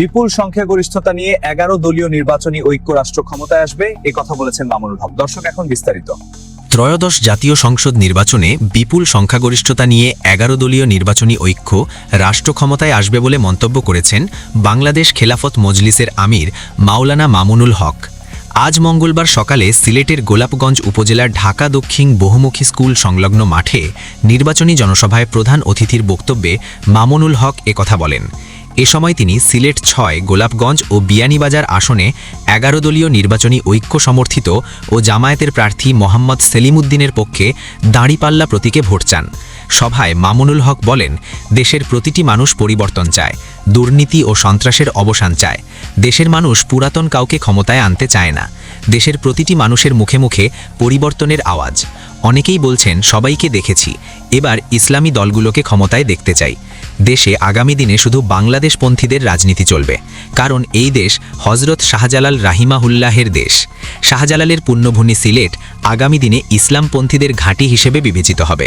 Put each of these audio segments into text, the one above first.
বিপুল সংখ্যাগরিষ্ঠতা নিয়ে 11 দলীয় নির্বাচনী ঐক্য রাষ্ট্র ক্ষমতায় আসবে, এ কথা বলেছেন মামুনুল হক। দর্শক, এখন বিস্তারিত। ত্রয়োদশ জাতীয় সংসদ নির্বাচনে বিপুল সংখ্যাগরিষ্ঠতা নিয়ে 11 দলীয় নির্বাচনী ঐক্য রাষ্ট্র ক্ষমতায় আসবে বলে মন্তব্য করেছেন বাংলাদেশ খেলাফত মজলিসের আমির মাওলানা মামুনুল হক। আজ মঙ্গলবার সকালে সিলেটের গোলাপগঞ্জ উপজেলার ঢাকা দক্ষিণ বহুমুখী স্কুল সংলগ্ন মাঠে নির্বাচনী জনসভায় প্রধান অতিথির বক্তব্যে মামুনুল হক একথা বলেন। এ সময় তিনি সিলেট ৬, গোলাপগঞ্জ ও বিয়ানীবাজার আসনে 11 দলীয় নির্বাচনী ঐক্য সমর্থিত ও জামায়াতের প্রার্থী মোহাম্মদ সেলিমউদ্দিনের পক্ষে দাঁড়িপাল্লা প্রতীকে ভোট চান। সভায় মামুনুল হক বলেন, দেশের প্রতিটি মানুষ পরিবর্তন চায়, দুর্নীতি ও সন্ত্রাসের অবসান চায়। দেশের মানুষ পুরাতন কাউকে ক্ষমতায় আনতে চায় না। দেশের প্রতিটি মানুষের মুখে মুখে পরিবর্তনের আওয়াজ। অনেকেই বলছেন সবাইকে দেখেছি, এবার ইসলামী দলগুলোকে ক্ষমতায় দেখতে চাই। দেশে আগামী দিনে শুধু বাংলাদেশপন্থীদের রাজনীতি চলবে, কারণ এই দেশ হজরত শাহজালাল রাহিমাহুল্লাহের দেশ। শাহজালালের পুণ্যভূমি সিলেট আগামী দিনে ইসলামপন্থীদের ঘাঁটি হিসেবে বিবেচিত হবে।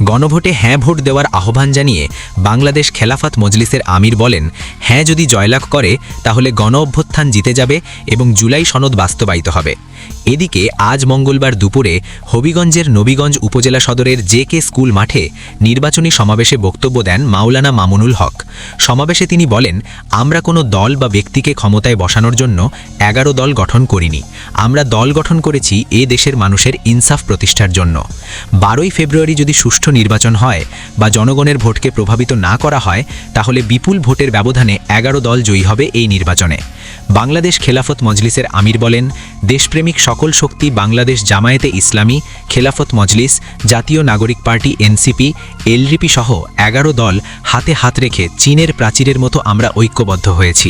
গণভোটে হ্যাঁ ভোট দেওয়ার আহ্বান জানিয়ে বাংলাদেশ খেলাফত মজলিসের আমির বলেন, হ্যাঁ যদি জয়লাভ করে তাহলে গণ অভ্যুত্থান জিতে যাবে এবং জুলাই সনদ বাস্তবায়িত হবে। এদিকে আজ মঙ্গলবার দুপুরে হবিগঞ্জের নবীগঞ্জ উপজেলা সদরের জে.কে স্কুল মাঠে নির্বাচনী সমাবেশে বক্তব্য দেন মাওলানা মামুনুল হক। সমাবেশে তিনি বলেন, আমরা কোনো দল বা ব্যক্তিকে ক্ষমতায় বসানোর জন্য 11 দল গঠন করিনি। আমরা দল গঠন করেছি এ দেশের মানুষের ইনসাফ প্রতিষ্ঠার জন্য। 12ই ফেব্রুয়ারি যদি সুষ্ঠু নির্বাচন হয় বা জনগণের ভোটকে প্রভাবিত না করা হয়, তাহলে বিপুল ভোটের ব্যবধানে 11 দল জয়ী হবে এই নির্বাচনে। বাংলাদেশ খেলাফত মজলিসের আমির বলেন, দেশপ্রেমিক সকল শক্তি বাংলাদেশ জামায়াতে ইসলামী, খেলাফত মজলিস, জাতীয় নাগরিক পার্টি এনসিপি, এলডিপি সহ 11 দল হাতে হাত রেখে চীনের প্রাচীরের মতো আমরা ঐক্যবদ্ধ হয়েছি।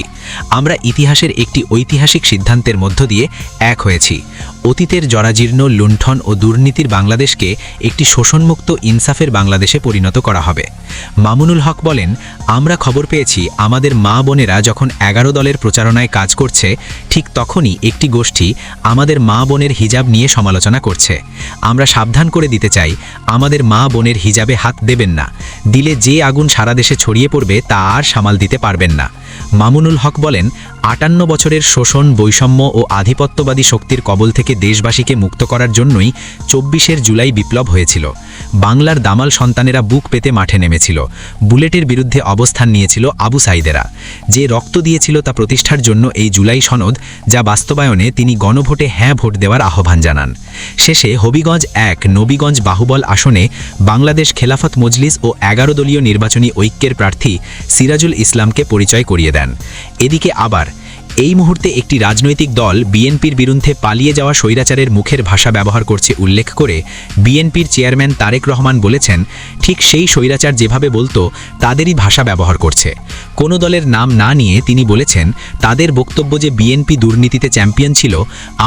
আমরা ইতিহাসের একটি ঐতিহাসিক সিদ্ধান্তের মধ্য দিয়ে এক হয়েছি। অতীতের জরাজীর্ণ লুণ্ঠন ও দুর্নীতির বাংলাদেশকে একটি শোষণমুক্ত ইনসাফের বাংলাদেশে পরিণত করা হবে। মামুনুল হক বলেন, আমরা খবর পেয়েছি আমাদের মা বোনেরা যখন 11 দলের প্রচারণায় কাজ করছে, ঠিক তখনই একটি গোষ্ঠী আমাদের মা বোনের হিজাব নিয়ে সমালোচনা করছে। আমরা সাবধান করে দিতে চাই, আমাদের মা বোনের হিজাবে হাত দেবেন না। দিলে যে আগুন সারা দেশে ছড়িয়ে পড়বে তা আর সামাল দিতে পারবেন না। মামুনুল হক বলেন, 58 বছরের শোষণ, বৈষম্য ও আধিপত্যবাদী শক্তির কবল থেকে দেশবাসীকে মুক্ত করার জন্যই 24 জুলাই বিপ্লব হয়েছিল। বাংলার দামাল সন্তানেরা বুক পেতে মাঠে নেমেছিল। বুলেটের বিরুদ্ধে অবস্থান নিয়েছিল আবু সাইদেরা। যে রক্ত দিয়েছিল তা প্রতিষ্ঠার জন্য এই জুলাই সনদ, যা বাস্তবায়নে তিনি গণভোটে হ্যাঁ ভোট দেওয়ার আহ্বান জানান। শেষে হবিগঞ্জ 1, নবীগঞ্জ বাহুবল আসনে বাংলাদেশ খেলাফত মজলিস ও 11 দলীয় নির্বাচনী ঐক্যের প্রার্থী সিরাজুল ইসলামকে পরিচয় করিয়ে দেন। এদিকে আবার এই মুহূর্তে একটি রাজনৈতিক দল বিএনপির বিরুদ্ধে পালিয়ে যাওয়া স্বৈরাচারের মুখের ভাষা ব্যবহার করছে উল্লেখ করে বিএনপির চেয়ারম্যান তারেক রহমান বলেছেন, ঠিক সেই স্বৈরাচার যেভাবে বলতো তাদেরই ভাষা ব্যবহার করছে। কোনো দলের নাম না নিয়ে তিনি বলেছেন, তাদের বক্তব্য যে বিএনপি দুর্নীতিতে চ্যাম্পিয়ন ছিল।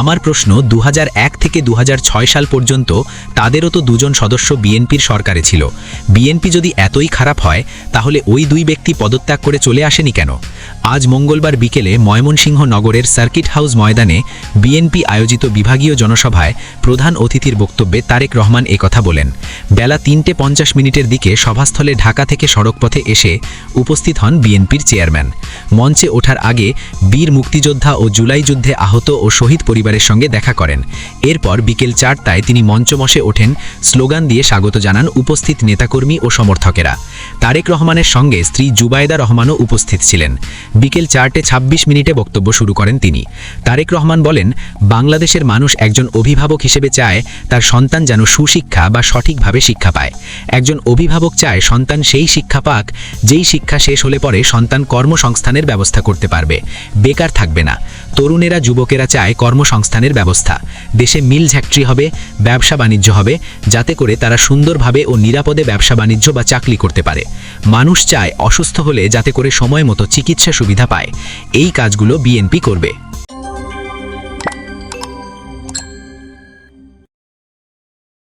আমার প্রশ্ন, 2001 থেকে 2006 সাল পর্যন্ত তাদেরও তো 2 জন সদস্য বিএনপির সরকারে ছিল। বিএনপি যদি এতই খারাপ হয়, তাহলে ওই 2 ব্যক্তি পদত্যাগ করে চলে আসেনি কেন? আজ মঙ্গলবার বিকেলে ময়মনসিংহ নগরের সার্কিট হাউস ময়দানে বিএনপি আয়োজিত বিভাগীয় জনসভায় প্রধান অতিথির বক্তব্যে তারেক রহমান একথা বলেন। বেলা 3:50 দিকে সভাস্থলে ঢাকা থেকে সড়কপথে এসে উপস্থিত হন বিএনপির চেয়ারম্যান। মঞ্চে ওঠার আগে বীর মুক্তিযোদ্ধা ও জুলাই যুদ্ধে আহত ও শহীদ পরিবারের সঙ্গে দেখা করেন। এরপর বিকেল 4টায় তিনি মঞ্চমশে ওঠেন, স্লোগান দিয়ে স্বাগত জানান উপস্থিত নেতাকর্মী ও সমর্থকেরা। তারেক রহমানের সঙ্গে স্ত্রী জুবাইদা রহমানও উপস্থিত ছিলেন। বিকেল 4:26 বক্তব্য শুরু করেন তিনি। তারেক রহমান বলেন, বাংলাদেশের মানুষ একজন অভিভাবক হিসেবে চায় তার সন্তান যেন সুশিক্ষা বা সঠিকভাবে শিক্ষা পায়। একজন অভিভাবক চায় সন্তান সেই শিক্ষা পাক, যেই শিক্ষা শেষ হলে পরে সন্তান কর্মসংস্থানের ব্যবস্থা করতে পারবে, বেকার থাকবে না। তরুণেরা, যুবকেরা চায় কর্মসংস্থানের ব্যবস্থা। দেশে মিল ফ্যাক্টরি হবে, ব্যবসা বাণিজ্য হবে, যাতে করে তারা সুন্দরভাবে ও নিরাপদে ব্যবসা বাণিজ্য বা চাকরি করতে পারে। মানুষ চায় অসুস্থ হলে যাতে করে সময় মতো চিকিৎসা সুবিধা পায়। এই কাজগুলো বিএনপি করবে।